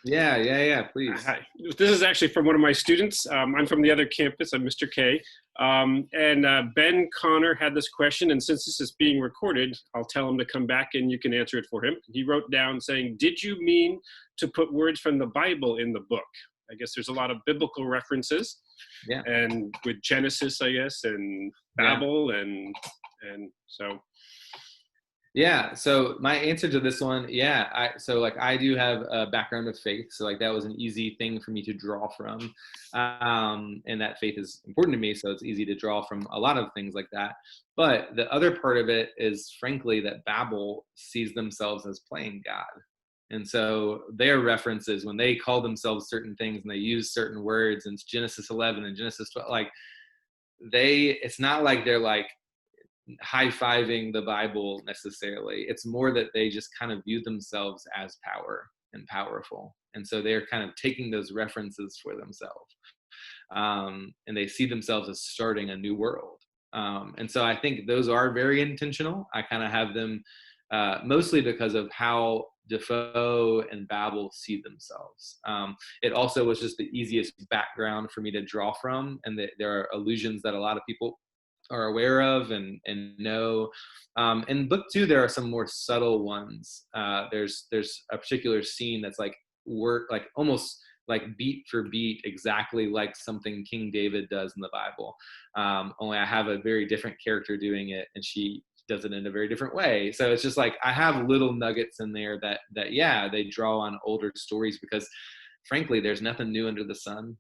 Yeah, please. Hi. This is actually from one of my students. I'm from the other campus. I'm Mr. K. And Ben Connor had this question, and since this is being recorded, I'll tell him to come back and you can answer it for him. He wrote down saying, did you mean to put words from the Bible in the book? I guess there's a lot of biblical references. Yeah. And with Genesis, I guess, and Babel, and so. Yeah, so my answer to this one, I do have a background of faith, so like that was an easy thing for me to draw from, and that faith is important to me, so it's easy to draw from a lot of things like that. But the other part of it is, frankly, that Babel sees themselves as playing God, and so their references when they call themselves certain things and they use certain words in Genesis 11 and Genesis 12, like it's not like they're like high-fiving the Bible necessarily. It's more that they just kind of view themselves as power and powerful, and so they're kind of taking those references for themselves, and they see themselves as starting a new world, and so I think those are very intentional. I kind of have them mostly because of how Defoe and Babel see themselves. It also was just the easiest background for me to draw from, and there are allusions that a lot of people are aware of and know. In book 2, there are some more subtle ones. There's a particular scene that's like almost like beat for beat, exactly like something King David does in the Bible. Only I have a very different character doing it, and she does it in a very different way. So it's just like I have little nuggets in there that they draw on older stories, because frankly, there's nothing new under the sun.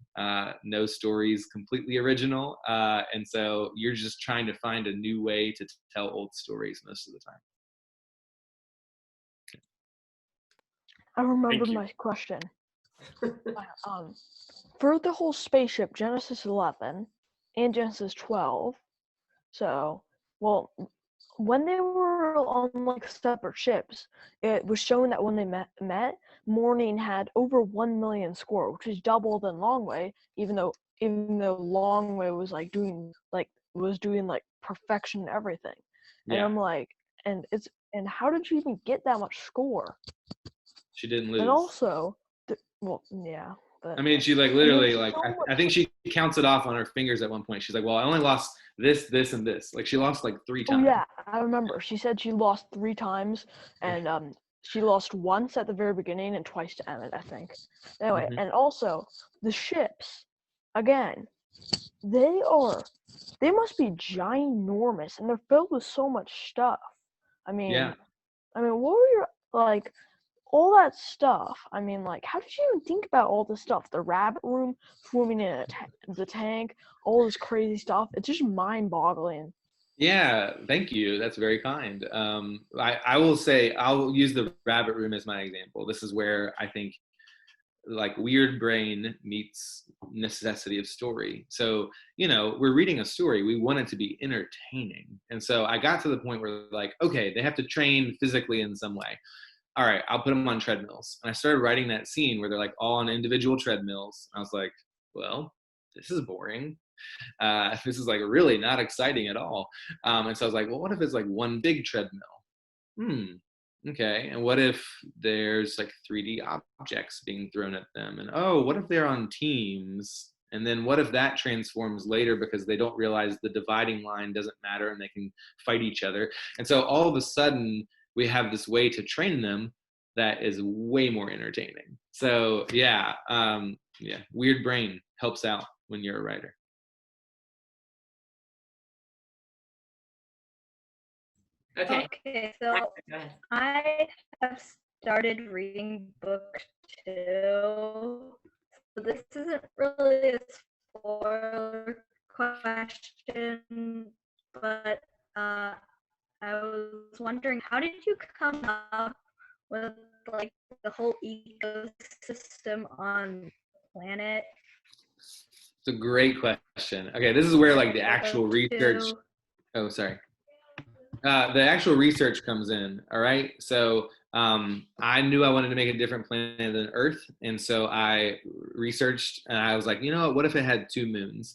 No story's completely original. And so you're just trying to find a new way to tell old stories most of the time. I remembered my question. For the whole spaceship, Genesis 11 and Genesis 12, so, well, when they were on like separate ships, it was shown that when they met, Morning had over 1 million score, which is double than Longway, even though Longway was doing perfection and everything. Yeah. And I'm like, and how did you even get that much score? She didn't lose. And also, yeah. But, I mean, she literally I think she counts it off on her fingers at one point. She's like, well, I only lost this, this, and this. Like she lost 3 times. Oh yeah, I remember. She said she lost 3 times, and she lost once at the very beginning and twice to Emmett, I think. Anyway, and also the ships, again, they must be ginormous, and they're filled with so much stuff. I mean, what were your all that stuff? I mean, how did you even think about all this stuff? The rabbit room, swimming in the tank, all this crazy stuff. It's just mind-boggling. Yeah, thank you. That's very kind. I will say, I'll use the rabbit room as my example. This is where I think weird brain meets necessity of story. So, we're reading a story. We want it to be entertaining. And so I got to the point where okay, they have to train physically in some way. All right, I'll put them on treadmills. And I started writing that scene where they're all on individual treadmills. I was like, well, this is boring. This is really not exciting at all. And so I was like, well, what if it's one big treadmill? Okay. And what if there's 3D objects being thrown at them? And what if they're on teams? And then what if that transforms later because they don't realize the dividing line doesn't matter and they can fight each other? And so all of a sudden, we have this way to train them that is way more entertaining. So yeah, Yeah, weird brain helps out when you're a writer. Okay. Okay, so Go ahead. I have started reading book 2. So this isn't really a spoiler question, but I was wondering, how did you come up with like the whole ecosystem on the planet? It's a great question. Okay, this is where like the For actual book research. 2? Oh, sorry. The actual research comes in. All right. So I knew I wanted to make a different planet than Earth. And so I researched and I was like, you know what if it had 2 moons?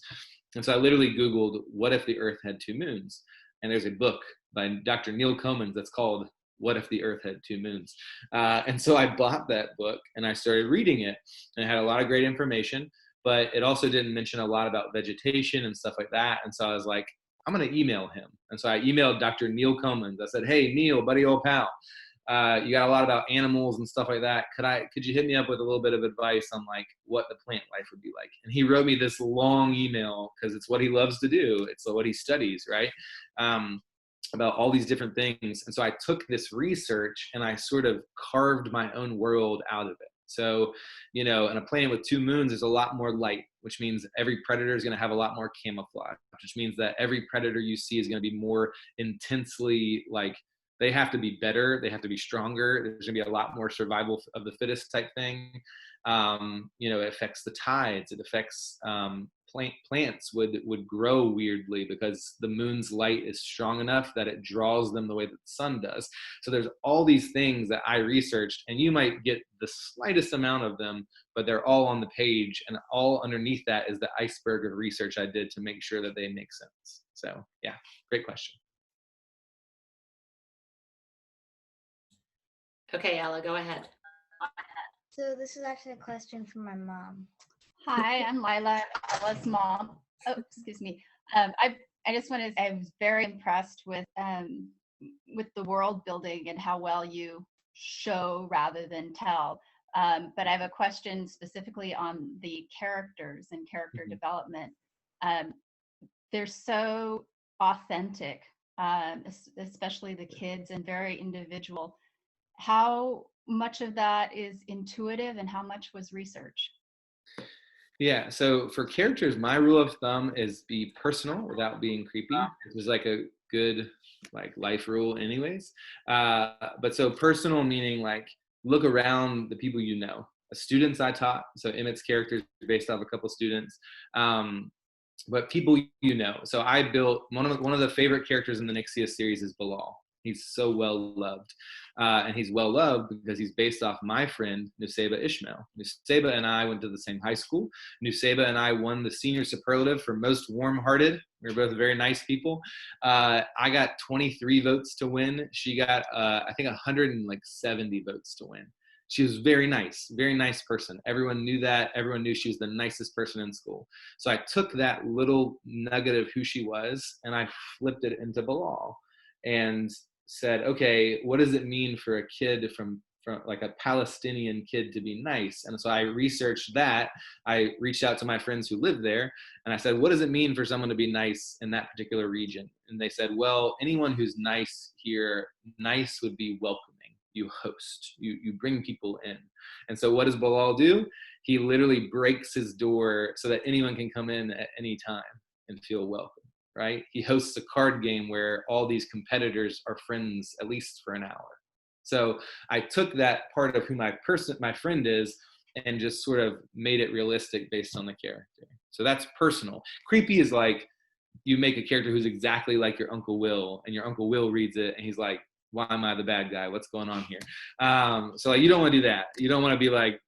And so I literally Googled, what if the Earth had 2 moons? And there's a book by Dr. Neil Comans that's called What If the Earth Had 2 Moons? And so I bought that book and I started reading it. And it had a lot of great information, but it also didn't mention a lot about vegetation and stuff like that. And so I was like, I'm going to email him. And so I emailed Dr. Neil Comans. I said, hey, Neil, buddy, old pal, you got a lot about animals and stuff like that. Could you hit me up with a little bit of advice on like what the plant life would be like? And he wrote me this long email because it's what he loves to do. It's what he studies, right? About all these different things. And so I took this research and I sort of carved my own world out of it. So, in a planet with 2 moons, there's a lot more light, which means every predator is going to have a lot more camouflage, which means that every predator you see is going to be more intensely like, they have to be better, they have to be stronger. There's going to be a lot more survival of the fittest type thing. It affects the tides. It affects plants would grow weirdly because the moon's light is strong enough that it draws them the way that the sun does. So there's all these things that I researched, and you might get the slightest amount of them, but they're all on the page, and all underneath that is the iceberg of research I did to make sure that they make sense. So yeah, great question. Okay, Ella, go ahead. So this is actually a question from my mom. Hi, I'm Lila, Ella's mom. Oh, excuse me. I just wanted to say I was very impressed with the world building and how well you show rather than tell. But I have a question specifically on the characters and character development. They're so authentic, especially the kids, and very individual. How much of that is intuitive and how much was research? Yeah, so for characters, my rule of thumb is be personal without being creepy, which is like a good like life rule anyways. But so personal meaning like look around the people you know. Students I taught, so Emmett's character is based off a couple students. But people you know. So I built one of the favorite characters in the Nixia series is Bilal. He's so well loved. And he's well loved because he's based off my friend, Nuseba Ishmael. Nuseba and I went to the same high school. Nuseba and I won the senior superlative for most warm-hearted. We were both very nice people. I got 23 votes to win. She got, I think, 170 votes to win. She was very nice person. Everyone knew that. Everyone knew she was the nicest person in school. So I took that little nugget of who she was and I flipped it into Bilal and said, okay, what does it mean for a kid from like a Palestinian kid to be nice? And so I researched that. I reached out to my friends who live there and I said, what does it mean for someone to be nice in that particular region? And they said, well, anyone who's nice here, nice would be welcoming. You host, you bring people in. And so what does Bilal do? He literally breaks his door so that anyone can come in at any time and feel welcome. Right? He hosts a card game where all these competitors are friends at least for an hour. So I took that part of who my friend is and just sort of made it realistic based on the character. So that's personal. Creepy is like you make a character who's exactly like your Uncle Will, and your Uncle Will reads it and he's like, why am I the bad guy? What's going on here? So like, you don't want to do that. You don't want to be like,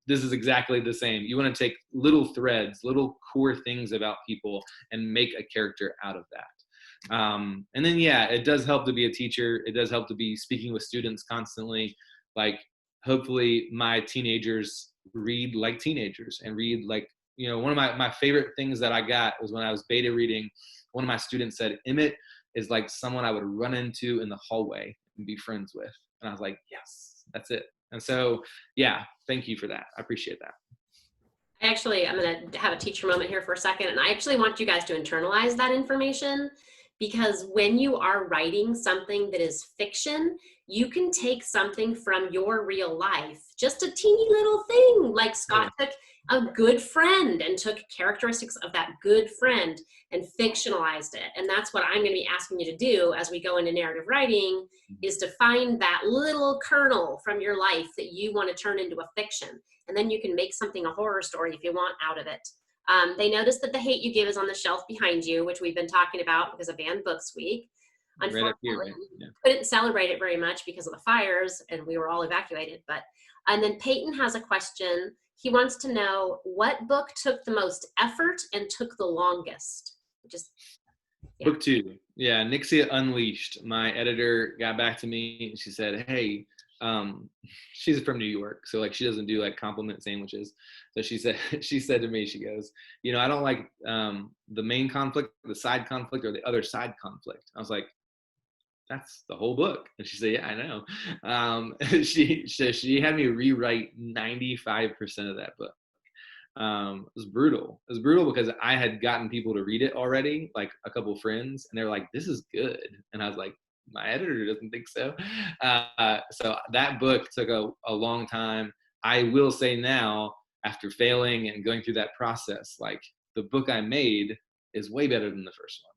this is exactly the same. You want to take little threads, little core things about people and make a character out of that. And then, yeah, it does help to be a teacher. It does help to be speaking with students constantly. Like, hopefully my teenagers read like teenagers and read like, one of my favorite things that I got was when I was beta reading, one of my students said, Emmett is like someone I would run into in the hallway and be friends with. And I was like, yes, that's it. And so, yeah, thank you for that. I appreciate that. I'm going to have a teacher moment here for a second. And I actually want you guys to internalize that information, because when you are writing something that is fiction, you can take something from your real life, just a teeny little thing, like Scott took a good friend and took characteristics of that good friend and fictionalized it. And that's what I'm going to be asking you to do as we go into narrative writing, is to find that little kernel from your life that you want to turn into a fiction. And then you can make something a horror story if you want out of it. They noticed that The Hate You Give is on the shelf behind you, which we've been talking about because of Banned Books Week. Unfortunately, we couldn't celebrate it very much because of the fires, and we were all evacuated. And then Peyton has a question. He wants to know what book took the most effort and took the longest. Book 2. Yeah, Nixia Unleashed. My editor got back to me and she said, hey, she's from New York, so like she doesn't do like compliment sandwiches. So she said to me, she goes, I don't like the main conflict, the side conflict, or the other side conflict. I was like, that's the whole book. And she said, yeah, I know. She had me rewrite 95% of that book. It was brutal. It was brutal because I had gotten people to read it already, like a couple friends, and they were like, this is good. And I was like, my editor doesn't think so. So that book took a long time. I will say now, after failing and going through that process, like the book I made is way better than the first one.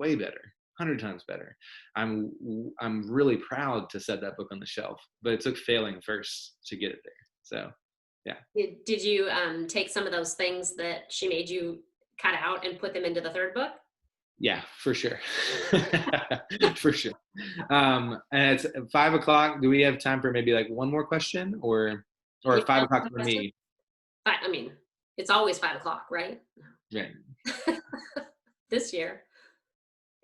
Way better. 100 times better. I'm really proud to set that book on the shelf, but it took failing first to get it there. So, yeah. Did you take some of those things that she made you cut out and put them into the third book? Yeah, for sure. For sure. And it's 5 o'clock. Do we have time for maybe like one more question, or 5 o'clock for me? I mean, it's always 5 o'clock, right? Right. This year.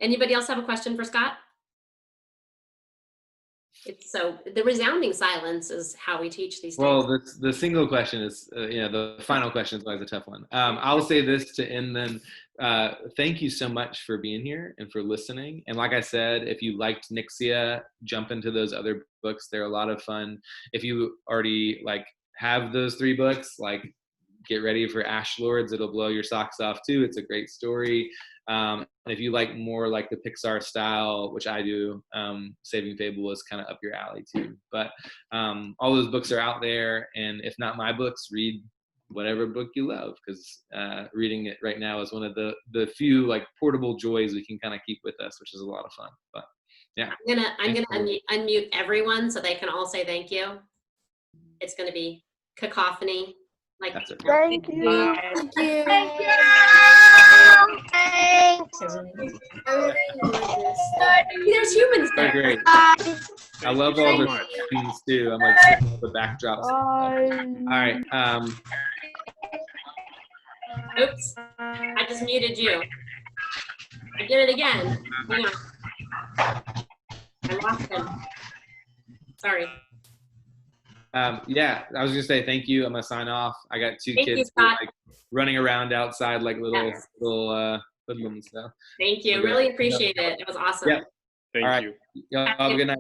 Anybody else have a question for Scott? So the resounding silence is how we teach these things. Well, the single question is, the final question is always a tough one. I'll say this to end then. Thank you so much for being here and for listening. And like I said, if you liked Nixia, jump into those other books. They're a lot of fun. If you already have those 3 books, get ready for Ashlords. It'll blow your socks off too. It's a great story. And if you like more like the Pixar style, which I do, Saving Fable is kind of up your alley too. But all those books are out there. And if not my books, read whatever book you love, because reading it right now is one of the few portable joys we can kind of keep with us, which is a lot of fun. But yeah. I'm gonna unmute everyone so they can all say thank you. It's gonna be cacophony. Thank you. Thank you. Thanks. There's humans there. Great. I love all the scenes too. I'm the backdrops. All right. Oops. I just muted you. I did it again. Hang on. I lost him. Sorry. Yeah, I was gonna say thank you. I'm gonna sign off. I got 2 kids who are, running around outside like little hoodlums. So thank you. Really appreciate it. It was awesome. Yeah. Thank you. Y'all have a good night.